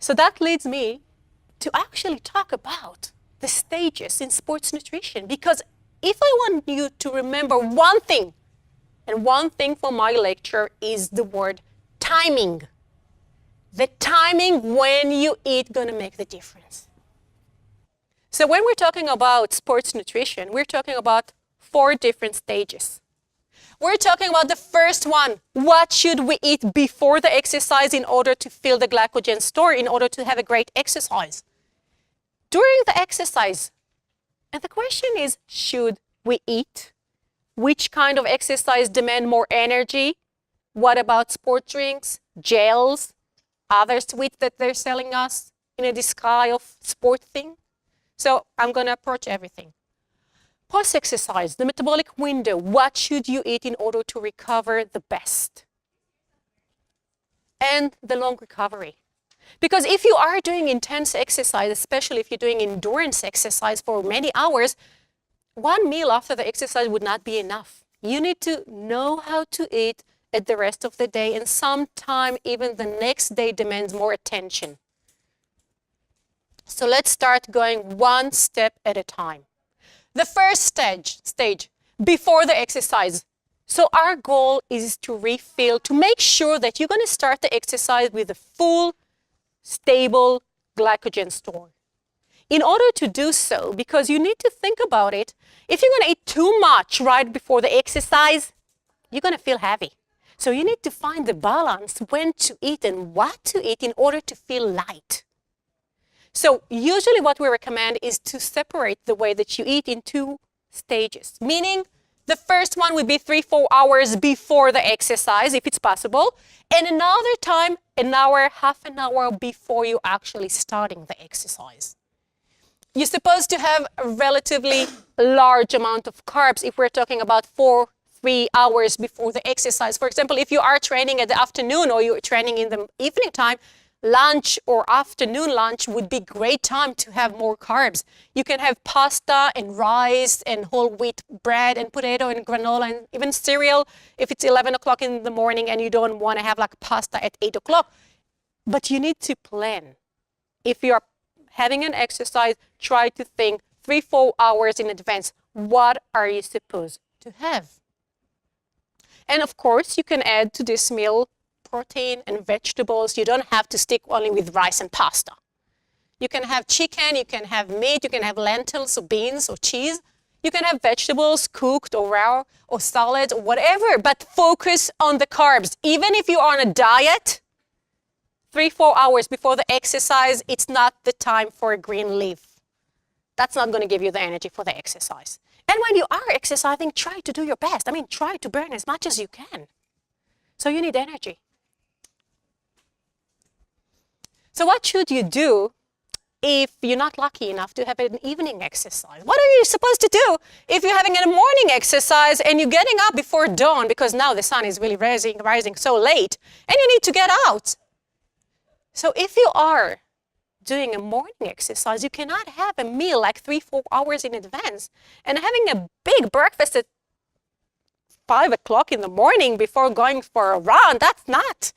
So that leads me to actually talk about the stages in sports nutrition, because if I want you to remember one thing, and one thing for my lecture is the word timing. The timing when you eat gonna make the difference. So when we're talking about sports nutrition, we're talking about 4 different stages. We're talking about the first one. What should we eat before the exercise in order to fill the glycogen store, in order to have a great exercise? During the exercise, and the question is, should we eat? Which kind of exercise demand more energy? What about sport drinks, gels, other sweets that they're selling us in a disguise of sport thing? So I'm going to approach everything. Post-exercise, the metabolic window, what should you eat in order to recover the best? And the long recovery. Because if you are doing intense exercise, especially if you're doing endurance exercise for many hours, one meal after the exercise would not be enough. You need to know how to eat at the rest of the day, and sometimes even the next day demands more attention. So let's start going one step at a time. The first stage before the exercise. So our goal is to refill, to make sure that you're going to start the exercise with a full, stable glycogen store. In order to do so, because you need to think about it, if you're going to eat too much right before the exercise, you're going to feel heavy. So you need to find the balance when to eat and what to eat in order to feel light. So usually what we recommend is to separate the way that you eat in 2 stages, meaning the first one would be 3-4 hours before the exercise, if it's possible, and another time, an hour, half an hour before you actually starting the exercise. You're supposed to have a relatively large amount of carbs if we're talking about 3 hours before the exercise. For example, if you are training at the afternoon or you're training in the evening time, lunch or afternoon lunch would be great time to have more carbs. You can have pasta and rice and whole wheat bread and potato and granola and even cereal if it's 11 o'clock in the morning and you don't want to have like pasta at 8 o'clock. But you need to plan. If you're having an exercise, try to think 3-4 hours in advance. What are you supposed to have? And of course, you can add to this meal protein and vegetables. You don't have to stick only with rice and pasta. You can have chicken, you can have meat, you can have lentils or beans or cheese. You can have vegetables cooked or raw or salad or whatever, but focus on the carbs. Even if you're on a diet, 3-4 hours before the exercise, it's not the time for a green leaf. That's not going to give you the energy for the exercise. And when you are exercising, try to do your best. Try to burn as much as you can. So you need energy. So what should you do if you're not lucky enough to have an evening exercise? What are you supposed to do if you're having a morning exercise and you're getting up before dawn because now the sun is really rising so late and you need to get out? So if you are doing a morning exercise, you cannot have a meal like 3-4 hours in advance. And having a big breakfast at 5 o'clock in the morning before going for a run, that's not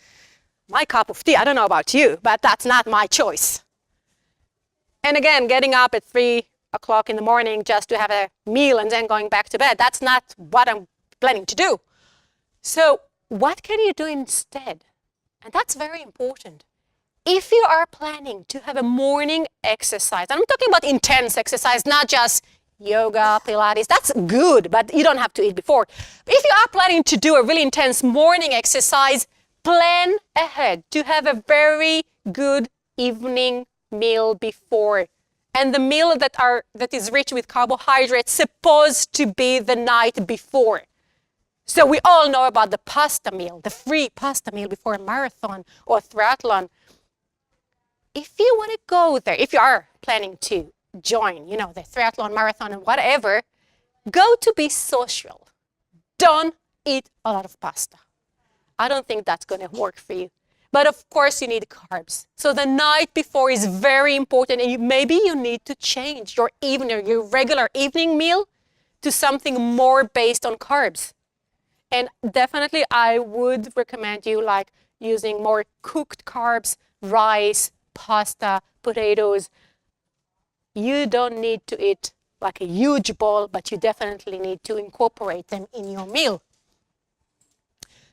my cup of tea. I don't know about you, but that's not my choice. And again, getting up at 3 o'clock in the morning just to have a meal and then going back to bed, that's not what I'm planning to do. So what can you do instead? And that's very important. If you are planning to have a morning exercise, and I'm talking about intense exercise, not just yoga, Pilates, that's good, but you don't have to eat before. If you are planning to do a really intense morning exercise, plan ahead to have a very good evening meal before. And the meal that is rich with carbohydrates supposed to be the night before. So we all know about the pasta meal, the free pasta meal before a marathon or a triathlon. If you want to go there, if you are planning to join, the triathlon, marathon, and whatever, go to be social. Don't eat a lot of pasta. I don't think that's going to work for you. But of course, you need carbs. So the night before is very important, and maybe you need to change your regular evening meal to something more based on carbs. And definitely, I would recommend you using more cooked carbs, rice, pasta, potatoes. You don't need to eat like a huge bowl, but you definitely need to incorporate them in your meal.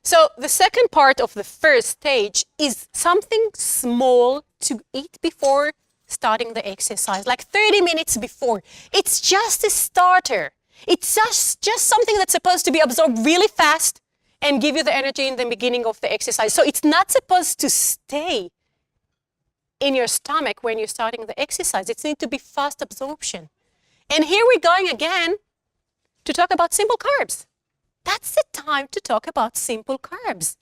So the second part of the first stage is something small to eat before starting the exercise, like 30 minutes before. It's just a starter. It's just something that's supposed to be absorbed really fast and give you the energy in the beginning of the exercise. So it's not supposed to stay in your stomach when you're starting the exercise. It needs to be fast absorption. And here we're going again to talk about simple carbs. That's the time to talk about simple carbs.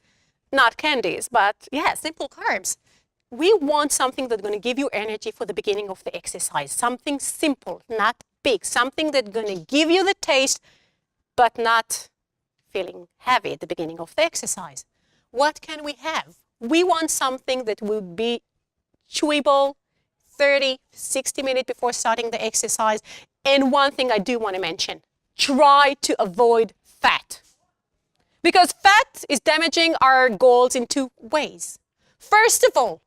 Not candies, but yeah, simple carbs. We want something that's going to give you energy for the beginning of the exercise. Something simple, not big. Something that's going to give you the taste, but not feeling heavy at the beginning of the exercise. What can we have? We want something that will be chewable 30, 60 minutes before starting the exercise. And one thing I do want to mention, try to avoid fat. Because fat is damaging our goals in two ways. First of all,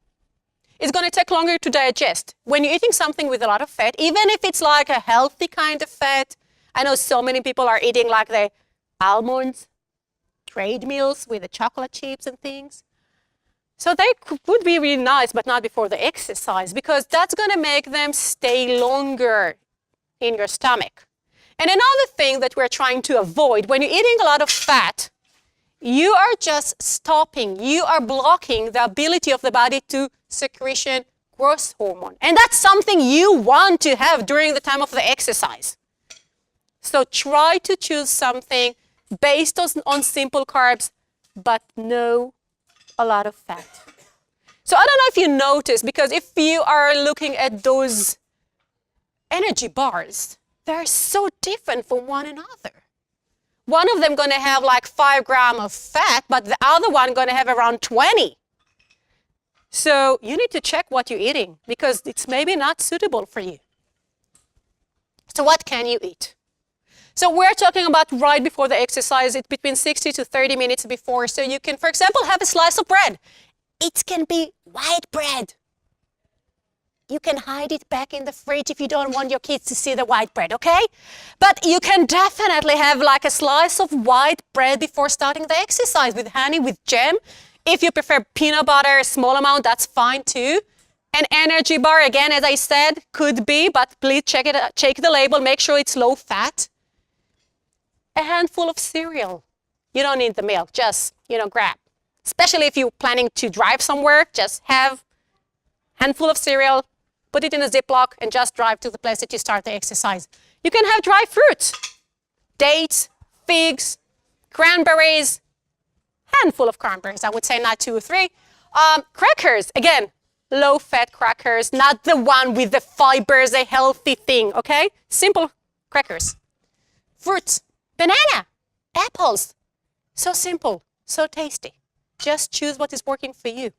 it's going to take longer to digest. When you're eating something with a lot of fat, even if it's like a healthy kind of fat, I know so many people are eating like the almonds, trade meals with the chocolate chips and things. So they would be really nice, but not before the exercise, because that's going to make them stay longer in your stomach. And another thing that we're trying to avoid, when you're eating a lot of fat, you are just stopping, you are blocking the ability of the body to secretion growth hormone. And that's something you want to have during the time of the exercise. So try to choose something based on simple carbs, but no a lot of fat. So I don't know if you notice, because if you are looking at those energy bars, they're so different from one another. One of them going to have like 5 grams of fat, but the other one going to have around 20. So you need to check what you're eating, because it's maybe not suitable for you. So what can you eat? So we're talking about right before the exercise. It's between 60 to 30 minutes before. So you can, for example, have a slice of bread. It can be white bread. You can hide it back in the fridge if you don't want your kids to see the white bread, okay? But you can definitely have like a slice of white bread before starting the exercise with honey, with jam. If you prefer peanut butter, a small amount, that's fine too. An energy bar, again, as I said, could be, but please check the label, make sure it's low fat. A handful of cereal. You don't need the milk, just, grab. Especially if you're planning to drive somewhere, just have a handful of cereal, put it in a Ziploc, and just drive to the place that you start the exercise. You can have dry fruit, dates, figs, cranberries, handful of cranberries, I would say, not 2 or 3. Crackers, again, low-fat crackers, not the one with the fibers, a healthy thing, okay? Simple crackers. Fruits, banana, apples. So simple, so tasty. Just choose what is working for you.